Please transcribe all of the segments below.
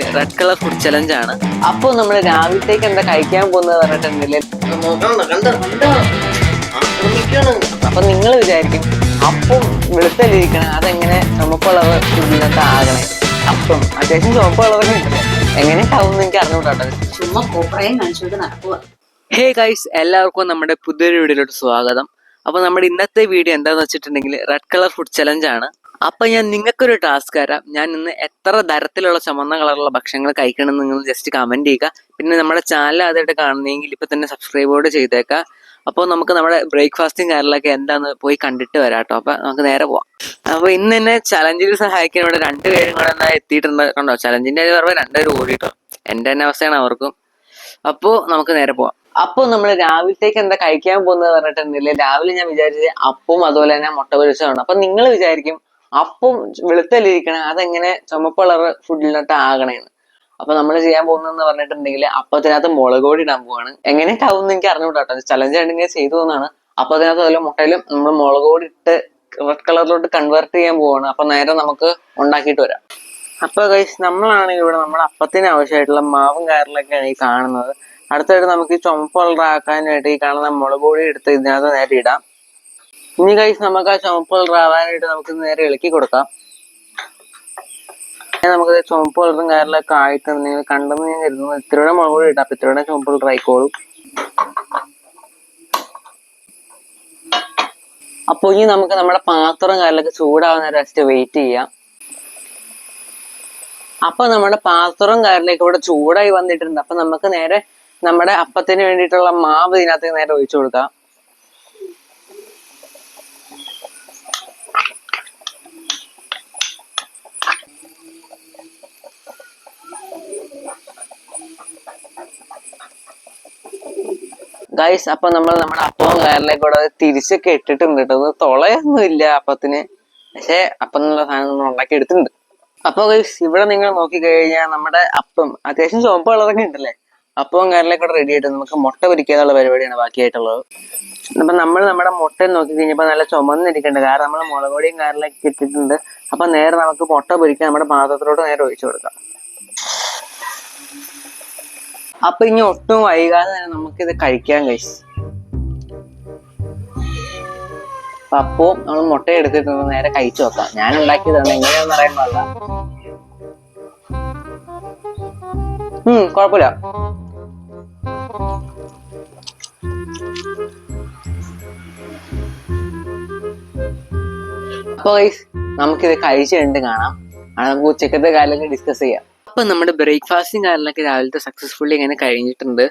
പറഞ്ഞിട്ടുണ്ടെങ്കിൽ red colour food challenge ആണ്. അപ്പോൾ നമ്മൾ രാവിലത്തേക്ക് എന്താ കഴിക്കാൻ പോകുന്നത് പറഞ്ഞിട്ടുണ്ടെങ്കിൽ അപ്പൊ നിങ്ങൾ വിചാരിക്കും അപ്പം വെളുത്തല്ലിരിക്കണേ അതെങ്ങനെ ചുമപ്പ് കളർ ഫുഡിനകത്ത് ആകണേ. അപ്പം അത്യാവശ്യം ചുമപ്പ് കളറൊക്കെ ഉണ്ടല്ലോ, എങ്ങനെ ആവും എനിക്ക് അറിഞ്ഞുകൂടാട്ടോ. ചുമ്മാ കോപ്രായം കാണിച്ചുകൊണ്ട് നടക്കുക. ഹേ ഗൈസ്, എല്ലാവർക്കും നമ്മുടെ പുതിയൊരു വീഡിയോയിലോട്ട് സ്വാഗതം. അപ്പൊ നമ്മുടെ ഇന്നത്തെ വീഡിയോ എന്താന്ന് വെച്ചിട്ടുണ്ടെങ്കിൽ റെഡ് കളർ ഫുഡ് ചലഞ്ച് ആണ്. അപ്പൊ ഞാൻ നിങ്ങൾക്കൊരു ടാസ്ക് തരാം. ഞാൻ ഇന്ന് എത്ര തരത്തിലുള്ള ചുമന്ന കളറുള്ള ഭക്ഷണങ്ങൾ കഴിക്കണം എന്ന് നിങ്ങൾ ജസ്റ്റ് കമന്റ് ചെയ്യുക. പിന്നെ നമ്മുടെ ചാനൽ ആദ്യമായിട്ട് കാണുന്നെങ്കിൽ ഇപ്പൊ തന്നെ സബ്സ്ക്രൈബ് ചെയ്തേക്കാം. അപ്പോൾ നമുക്ക് നമ്മുടെ ബ്രേക്ക്ഫാസ്റ്റും കാര്യങ്ങളൊക്കെ എന്താന്ന് പോയി കണ്ടിട്ട് വരാം കേട്ടോ. അപ്പൊ നമുക്ക് നേരെ പോവാം. അപ്പൊ ഇന്ന് തന്നെ ചലഞ്ചിൽ സഹായിക്കാൻ ഇവിടെ രണ്ടുപേരും കൂടെ എന്നാ എത്തിയിട്ടുണ്ട് കണ്ടോ. ചലഞ്ചിന്റെ പറയുമ്പോൾ രണ്ടുപേരും ഓടിട്ടോ. എന്റെ തന്നെ അവസ്ഥയാണ് അവർക്കും. അപ്പോ നമുക്ക് നേരെ പോവാം. അപ്പോൾ നമ്മൾ രാവിലത്തേക്ക് എന്താ കഴിക്കാൻ പോകുന്നത് പറഞ്ഞിട്ടുണ്ടെങ്കിൽ രാവിലെ ഞാൻ വിചാരിച്ചത് അപ്പവും അതുപോലെ തന്നെ മുട്ട പൊരിച്ചതാണ്. അപ്പൊ നിങ്ങൾ വിചാരിക്കും അപ്പം വെളുത്തല്ലിരിക്കണേ അതെങ്ങനെ ചുമപ്പ് കളർ ഫുഡിനകത്ത് ആകണേന്ന്. അപ്പൊ നമ്മൾ ചെയ്യാൻ പോകുന്നതെന്ന് പറഞ്ഞിട്ടുണ്ടെങ്കിൽ അപ്പത്തിനകത്ത് മുളക് പൊടി ഇടാൻ പോവാണ്. എങ്ങനെയൊക്കെ ആവും എന്ന് എനിക്ക് അറിഞ്ഞുകൂടാട്ടോ. ചലഞ്ച് ആയിട്ട് ചെയ്തു പോകുന്നതാണ്. അപ്പത്തിനകത്ത് അതുപോലെ മുട്ടയിലും നമ്മൾ മുളക് പൊടി ഇട്ട് റെഡ് കളറിലോട്ട് കൺവേർട്ട് ചെയ്യാൻ പോവാണ്. അപ്പൊ നേരെ നമുക്ക് ഉണ്ടാക്കിയിട്ട് വരാം. അപ്പൊ ഗൈസ്, നമ്മളാണെങ്കിൽ ഇവിടെ നമ്മുടെ അപ്പത്തിന് ആവശ്യമായിട്ടുള്ള മാവും കാര്യങ്ങളൊക്കെയാണ് ഈ കാണുന്നത്. അടുത്തായിട്ട് നമുക്ക് ഈ ചുമപ്പ് കളർ ആക്കാനായിട്ട് ഈ കാണുന്ന മുളക് പൊടി എടുത്ത് ഇതിനകത്ത് നേരെ ഇടാം. ഇനി ഗൈസ് നമുക്ക് ആ ചുമപ്പ് കളർ ആവാനായിട്ട് നമുക്ക് നേരെ ഇളക്കി കൊടുക്കാം. നമുക്ക് ചുമപ്പ് കളറും കാര്യങ്ങളൊക്കെ ആയിട്ട് നിങ്ങൾ കണ്ടെന്ന് ഞാൻ കരുതുന്നു. ഇത്രയുടെ മുളക് പൊടി ഇടാം. അപ്പൊ ഇത്രയുടെ ചുമപ്പ് കളർ ആയിക്കോളും. അപ്പൊ ഇനി നമുക്ക് നമ്മുടെ പാത്രം കാര്യങ്ങളൊക്കെ ചൂടാവുന്ന ജസ്റ്റ് വെയിറ്റ് ചെയ്യാം. അപ്പൊ നമ്മുടെ പാത്രം കാര്യങ്ങളൊക്കെ ഇവിടെ ചൂടായി വന്നിട്ടുണ്ട്. അപ്പൊ നമുക്ക് നേരെ നമ്മുടെ അപ്പത്തിന് വേണ്ടിയിട്ടുള്ള മാവ് ഇതിനകത്ത് നേരെ ഒഴിച്ചു കൊടുക്കാം. ഗൈസ്, അപ്പൊ നമ്മൾ നമ്മുടെ അപ്പവും കാര്യങ്ങളിലേക്ക് കൂടെ തിരിച്ചൊക്കെ ഇട്ടിട്ടുണ്ട് കേട്ടോ. തുളയൊന്നും ഇല്ല അപ്പത്തിന്, പക്ഷെ അപ്പം എന്നുള്ള സാധനം നമ്മൾ ഉണ്ടാക്കി എടുത്തിട്ടുണ്ട്. അപ്പൊ ഗൈസ്, ഇവിടെ നിങ്ങൾ നോക്കി കഴിഞ്ഞാൽ നമ്മുടെ അപ്പം അത്യാവശ്യം ചുവപ്പ് കളറൊക്കെ ഉണ്ടല്ലേ. അപ്പവും കാര്യങ്ങളിലേക്ക് കൂടെ റെഡി ആയിട്ട് നമുക്ക് മുട്ട പൊരിക്കാനുള്ള പരിപാടിയാണ് ബാക്കിയായിട്ടുള്ളത്. അപ്പൊ നമ്മൾ നമ്മുടെ മുട്ട നോക്കി കഴിഞ്ഞപ്പോ നല്ല ചുമന്നിരിക്കുന്നുണ്ട്. കാരണം നമ്മൾ മുളക് പൊടിയും കാര്യങ്ങളൊക്കെ ഇട്ടിട്ടുണ്ട്. അപ്പൊ നേരെ നമുക്ക് മുട്ട പൊരിക്കാൻ നമ്മുടെ പാത്രത്തിലോട്ട് നേരെ ഒഴിച്ചു കൊടുക്കാം. അപ്പൊ ഇനി ഒട്ടും വൈകാതെ തന്നെ നമുക്കിത് കഴിക്കാൻ ഗൈസ്. അപ്പവും നമ്മൾ മുട്ട എടുത്തിട്ടുണ്ട്, നേരെ കഴിച്ചു നോക്കാം. ഞാൻ ഉണ്ടാക്കിയതാണ്, എങ്ങനെയാന്ന് അറിയാൻ പാടില്ല. കുഴപ്പമില്ല. അപ്പൊ ഗൈസ്, നമുക്കിത് കഴിച്ചു കണ്ട് കാണാം. നമുക്ക് ഉച്ചക്കത്തെ കാര്യങ്ങളൊക്കെ ഡിസ്കസ് ചെയ്യാം. അപ്പൊ നമ്മുടെ ബ്രേക്ക്ഫാസ്റ്റും കാര്യങ്ങളൊക്കെ രാവിലത്തെ സക്സസ്ഫുള്ളി ഇങ്ങനെ കഴിഞ്ഞിട്ടുണ്ട്.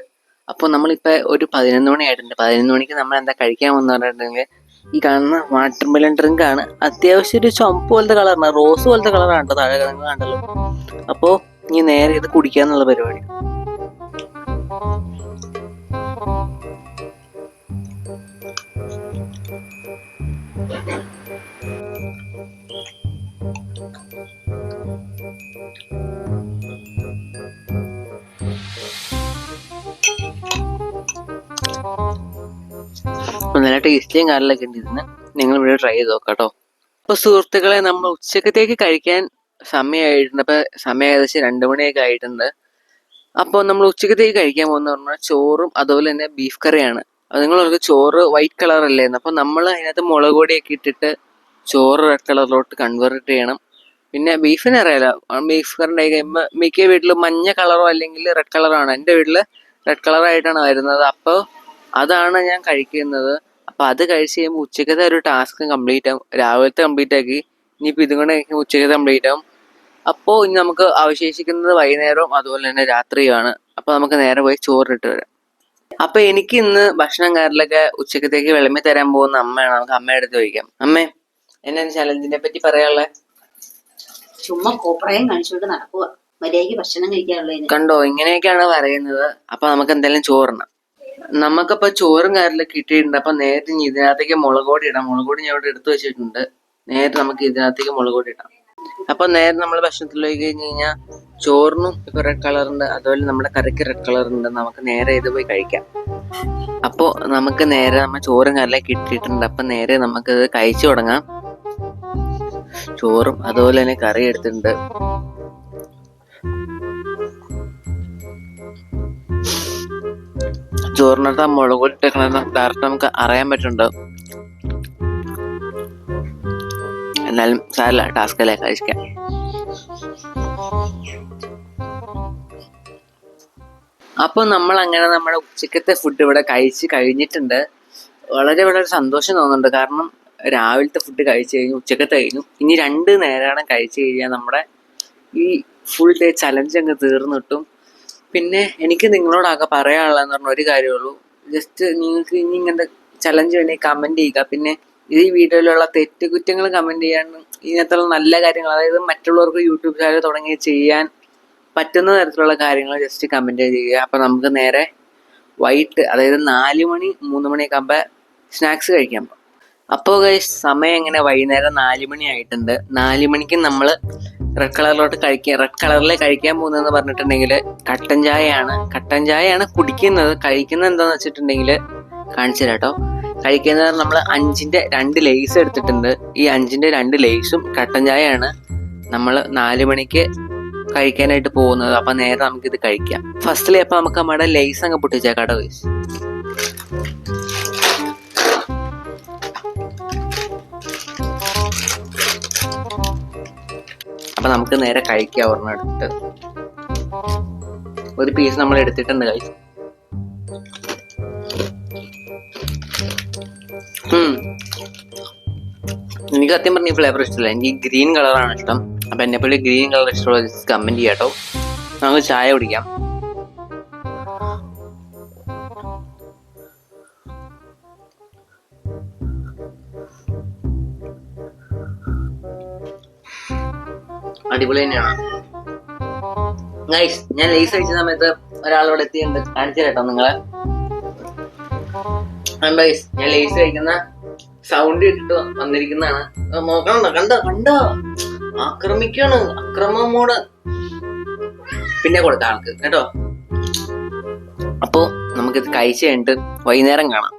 അപ്പൊ നമ്മളിപ്പോ ഒരു 11 മണി ആയിട്ടുണ്ട്. 11 മണിക്ക് നമ്മൾ എന്താ കഴിക്കാൻ പോകുന്ന പറഞ്ഞിട്ടുണ്ടെങ്കിൽ ഈ കാണുന്ന വാട്ടർ മെലൺ ഡ്രിങ്ക് ആണ്. അത്യാവശ്യം ഒരു ചുമപ്പ് പോലത്തെ കളറാണ്, റോസ് പോലത്തെ കളറാണ് കേട്ടോ. താഴെ കണ്ടല്ലോ. അപ്പോ ഇനി നേരെ ഇത് കുടിക്കാന്നുള്ള പരിപാടി. നല്ല ടേസ്റ്റിയും കാര്യങ്ങളൊക്കെ ഉണ്ട് ഇതിന്. നിങ്ങൾ ഇവിടെ ട്രൈ ചെയ്ത് നോക്കാം കേട്ടോ. അപ്പൊ സുഹൃത്തുക്കളെ, നമ്മൾ ഉച്ചക്കത്തേക്ക് കഴിക്കാൻ സമയമായിട്ടുണ്ട്. അപ്പൊ സമയം ഏകദേശം 2 മണിയൊക്കെ ആയിട്ടുണ്ട്. അപ്പോൾ നമ്മൾ ഉച്ചക്കത്തേക്ക് കഴിക്കാൻ പോകുന്ന പറഞ്ഞാൽ ചോറും അതുപോലെ തന്നെ ബീഫ് കറിയാണ്. അത് നിങ്ങൾ ചോറ് വൈറ്റ് കളർ അല്ലായിരുന്നു. അപ്പൊ നമ്മൾ അതിനകത്ത് മുളക് പൊടിയൊക്കെ ഇട്ടിട്ട് ചോറ് റെഡ് കളറിലോട്ട് കൺവേർട്ട് ചെയ്യണം. പിന്നെ ബീഫിന് അറിയാലോ, ബീഫ് കറി ഉണ്ടായി കഴിയുമ്പോൾ മിക്ക വീട്ടിലും മഞ്ഞ കളറോ അല്ലെങ്കിൽ റെഡ് കളറാണ്. എൻ്റെ വീട്ടില് റെഡ് കളറായിട്ടാണ് വരുന്നത്. അപ്പോൾ അതാണ് ഞാൻ കഴിക്കുന്നത്. അപ്പൊ അത് കഴിച്ച് കഴിയുമ്പോൾ ഉച്ചക്കത്തെ ഒരു ടാസ്ക് കംപ്ലീറ്റ് ആവും. രാവിലത്തെ കംപ്ലീറ്റ് ആക്കി ഇനിയിപ്പോൾ ഇതും കൂടെ ഉച്ചക്കത്തെ കംപ്ലീറ്റ് ആവും. അപ്പോൾ ഇനി നമുക്ക് അവശേഷിക്കുന്നത് വൈകുന്നേരവും അതുപോലെ തന്നെ രാത്രിയുമാണ്. അപ്പൊ നമുക്ക് നേരെ പോയി ചോറിട്ട് വരാം. അപ്പൊ എനിക്ക് ഇന്ന് ഭക്ഷണം കാര്യങ്ങളൊക്കെ ഉച്ചക്കത്തേക്ക് വിളമ്പി തരാൻ പോകുന്ന അമ്മയാണ്. നമുക്ക് അമ്മയുടെ അടുത്ത് ചോദിക്കാം. അമ്മേ, എന്നാ ചലഞ്ചിനെ പറ്റി പറയാനുള്ളത്? ചുമ്മാ കോപ്രായം കാണിച്ചുകൊണ്ട് നടക്കുക. മര്യാദയ്ക്ക് ഭക്ഷണം കഴിക്കാനുള്ളതിന് കണ്ടോ, ഇങ്ങനെയൊക്കെയാണ് പറയുന്നത്. അപ്പൊ നമുക്ക് എന്തായാലും ചോറിടാം. നമുക്കപ്പൊ ചോറും കാര്യങ്ങളൊക്കെ ഇട്ടിട്ടുണ്ട്. അപ്പൊ നേരെ ഇതിനകത്തേക്ക് മുളക് പൊടി ഇടാം. മുളക് പൊടി ഞാൻ ഇവിടെ എടുത്തു വെച്ചിട്ടുണ്ട്. നേരെ നമുക്ക് ഇതിനകത്തേക്ക് മുളക് പൊടി ഇടാം. അപ്പൊ നേരെ നമ്മൾ ഭക്ഷണത്തിലേക്ക് കഴിഞ്ഞ് കഴിഞ്ഞാൽ ചോറിനും ഇപ്പൊ റെഡ് കളറുണ്ട്, അതുപോലെ നമ്മുടെ കറിക്ക് റെഡ് കളറുണ്ട്. നമുക്ക് നേരെ ഇത് പോയി കഴിക്കാം. അപ്പൊ നമുക്ക് നേരെ നമ്മൾ ചോറും കാര്യങ്ങളൊക്കെ ഇട്ടിട്ടുണ്ട്. അപ്പൊ നേരെ നമുക്കിത് കഴിച്ചു തുടങ്ങാം. ചോറും അതുപോലെ തന്നെ കറി എടുത്തിട്ടുണ്ട്. ചോറിനകത്ത് മുളക് ഇട്ടേക്കണ ഡയറക്റ്റ് നമുക്ക് അറിയാൻ പറ്റുന്നുണ്ട്. എന്നാലും സാരല്ല, ടാസ്കല്ലേ, കഴിക്കാം. അപ്പൊ നമ്മൾ അങ്ങനെ നമ്മുടെ ഉച്ചക്കത്തെ ഫുഡ് ഇവിടെ കഴിച്ച് കഴിഞ്ഞിട്ടുണ്ട്. വളരെ വളരെ സന്തോഷം തോന്നുന്നുണ്ട്. കാരണം രാവിലത്തെ ഫുഡ് കഴിച്ചു കഴിഞ്ഞു, ഉച്ചക്കത്തെ കഴിഞ്ഞു, ഇനി 2 നേരമാണ് കഴിച്ചു കഴിഞ്ഞാൽ നമ്മുടെ ഈ ഫുൾ ഡേ ചലഞ്ച് അങ്ങ് തീർന്നിട്ടും. പിന്നെ എനിക്ക് നിങ്ങളോടൊക്കെ പറയാനുള്ളതെന്ന് പറഞ്ഞ ഒരു കാര്യമുള്ളൂ. ജസ്റ്റ് നിങ്ങൾക്ക് ഇനി ഇങ്ങനത്തെ ചലഞ്ച് വേണമെങ്കിൽ കമന്റ് ചെയ്യുക. പിന്നെ ഈ വീഡിയോയിലുള്ള തെറ്റുകുറ്റങ്ങൾ കമന്റ് ചെയ്യാനും ഇതിനകത്തുള്ള നല്ല കാര്യങ്ങൾ, അതായത് മറ്റുള്ളവർക്ക് യൂട്യൂബ് ചാനൽ തുടങ്ങി ചെയ്യാൻ പറ്റുന്ന തരത്തിലുള്ള കാര്യങ്ങൾ ജസ്റ്റ് കമന്റ് ചെയ്യുക. അപ്പൊ നമുക്ക് നേരെ വൈകിട്ട്, അതായത് 4 മണി 3 മണിയൊക്കെ ആകുമ്പോൾ സ്നാക്സ് കഴിക്കാം. അപ്പോൾ ഗൈസ് സമയം എങ്ങനെ വൈകുന്നേരം 4 മണി ആയിട്ടുണ്ട്. 4 മണിക്ക് നമ്മൾ റെഡ് കളറിൽ കഴിക്കാൻ പോകുന്നതെന്ന് പറഞ്ഞിട്ടുണ്ടെങ്കിൽ കട്ടൻ ചായയാണ് കുടിക്കുന്നത്. കഴിക്കുന്നത് എന്താന്ന് വെച്ചിട്ടുണ്ടെങ്കിൽ കാണിച്ചു തരാം കേട്ടോ. കഴിക്കുന്നത് നമ്മൾ 5ന്റെ 2 ലേസ് എടുത്തിട്ടുണ്ട്. ഈ 5ന്റെ 2 ലേസും കട്ടൻ ചായയാണ് നമ്മൾ 4 മണിക്ക് കഴിക്കാനായിട്ട് പോകുന്നത്. അപ്പൊ നേരെ നമുക്കിത് കഴിക്കാം. ഫസ്റ്റിലെ അപ്പൊ നമുക്ക് നമ്മുടെ ലേസ് അങ്ങ് പൊട്ടിച്ചേക്കാട്ടോ ഗൈസ്. അപ്പൊ നമുക്ക് നേരെ കഴിക്കാം. ഒരെണ്ണം എടുത്തിട്ട് ഒരു പീസ് നമ്മൾ എടുത്തിട്ടുണ്ട് ഗൈസ്. എനിക്ക് സത്യം പറഞ്ഞ ഫ്ലേവർ ഇഷ്ടമില്ല, എനിക്ക് ഗ്രീൻ കളറാണ് ഇഷ്ടം. അപ്പൊ എന്നെപ്പോലെ ഗ്രീൻ കളർ ഇഷ്ടമുള്ള കമന്റ് ചെയ്യാട്ടോ. നമുക്ക് ചായ കുടിക്കാം. അടിപൊളി തന്നെയാണ് ഗൈസ്. ഞാൻ ലേസ് കഴിച്ച സമയത്ത് ഒരാളിവിടെ എത്തിയിട്ടുണ്ട്, കാണിച്ചു കേട്ടോ നിങ്ങളെ. ഗൈസ്, ഞാൻ ലേസ് കഴിക്കുന്ന സൗണ്ട് ഇട്ടിട്ട് വന്നിരിക്കുന്നതാണ്. കണ്ടോ ആക്രമിക്കാണ്, അക്രമമോട് പിന്നെ കൊടുത്ത ആൾക്ക് കേട്ടോ. അപ്പോ നമുക്കിത് കഴിച്ചു കഴിഞ്ഞിട്ട് വൈകുന്നേരം കാണാം.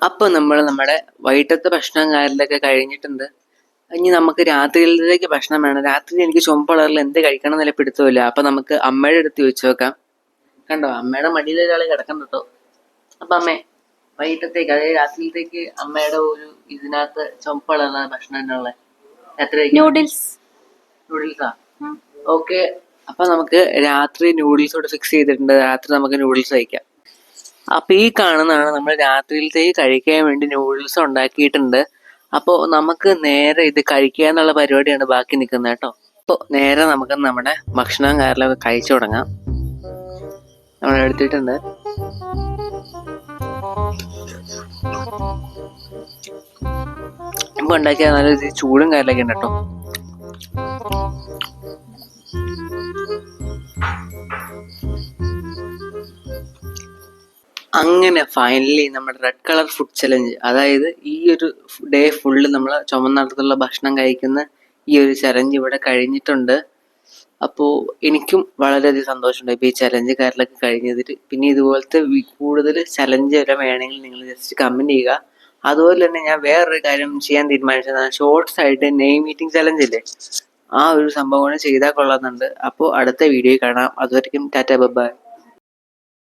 അപ്പൊ നമ്മുടെ വൈകിട്ടത്തെ ഭക്ഷണം കാര്യങ്ങളൊക്കെ കഴിഞ്ഞിട്ടുണ്ട്. ഇനി നമുക്ക് രാത്രിയിലേക്ക് ഭക്ഷണം വേണം. രാത്രി എനിക്ക് ചുമപ്പ് കളറിൽ എന്ത് കഴിക്കണം എന്നല്ല പിടുത്തമില്ല. അപ്പൊ നമുക്ക് അമ്മയുടെ അടുത്ത് ചോദിച്ചു നോക്കാം. കണ്ടോ, അമ്മയുടെ മടിയിൽ ഒരാൾ കിടക്കണം കേട്ടോ. അപ്പൊ അമ്മേ, വൈകിട്ടത്തേക്ക്, അതായത് രാത്രിയിലത്തേക്ക് അമ്മയുടെ ഒരു ഇതിനകത്ത് ചുമപ്പ് കളറിലാണ് ഭക്ഷണം ഉള്ളത്. എത്ര? നൂഡിൽസാ? ഓക്കെ. അപ്പൊ നമുക്ക് രാത്രി നൂഡിൽസോട് ഫിക്സ് ചെയ്തിട്ടുണ്ട്. രാത്രി നമുക്ക് നൂഡിൽസ് കഴിക്കാം. അപ്പൊ ഈ കാണുന്നതാണ് നമ്മൾ രാത്രിയിലത്തേക്ക് കഴിക്കാൻ വേണ്ടി നൂഡിൽസ് ഉണ്ടാക്കിയിട്ടുണ്ട്. അപ്പോൾ നമുക്ക് നേരെ ഇത് കഴിക്കുക എന്നുള്ള പരിപാടിയാണ് ബാക്കി നിൽക്കുന്നത് കേട്ടോ. അപ്പോൾ നേരെ നമുക്ക് നമ്മുടെ ഭക്ഷണം കാര്യങ്ങളൊക്കെ കഴിച്ചു തുടങ്ങാം. നമ്മൾ എടുത്തിട്ടുണ്ട്. ഇപ്പൊ ഉണ്ടാക്കിയ നല്ല ചൂടും കാര്യങ്ങളൊക്കെ ഉണ്ട് കേട്ടോ. അങ്ങനെ ഫൈനലി നമ്മുടെ റെഡ് കളർ ഫുഡ് ചലഞ്ച്, അതായത് ഈ ഒരു ഡേ ഫുള്ള് നമ്മൾ ചുമന്നിടത്തുള്ള ഭക്ഷണം കഴിക്കുന്ന ഈ ഒരു ചലഞ്ച് ഇവിടെ കഴിഞ്ഞിട്ടുണ്ട്. അപ്പോൾ എനിക്കും വളരെയധികം സന്തോഷമുണ്ട് ഇപ്പോൾ ഈ ചലഞ്ച് കാര്യങ്ങളൊക്കെ കഴിഞ്ഞതിൽ. പിന്നെ ഇതുപോലത്തെ കൂടുതൽ ചലഞ്ച് വരെ വേണമെങ്കിൽ നിങ്ങൾ ജസ്റ്റ് കമൻറ്റ് ചെയ്യുക. അതുപോലെ തന്നെ ഞാൻ വേറൊരു കാര്യം ചെയ്യാൻ തീരുമാനിച്ചതാണ്, ഷോർട്സ് ആയിട്ട് നെയിം മീറ്റിംഗ് ചലഞ്ച് ഇല്ലേ, ആ ഒരു സംഭവം ചെയ്താൽ കൊള്ളാമെന്നുണ്ട്. അപ്പോൾ അടുത്ത വീഡിയോ കാണാം. അതുവരെയും ടാറ്റ ബൈ.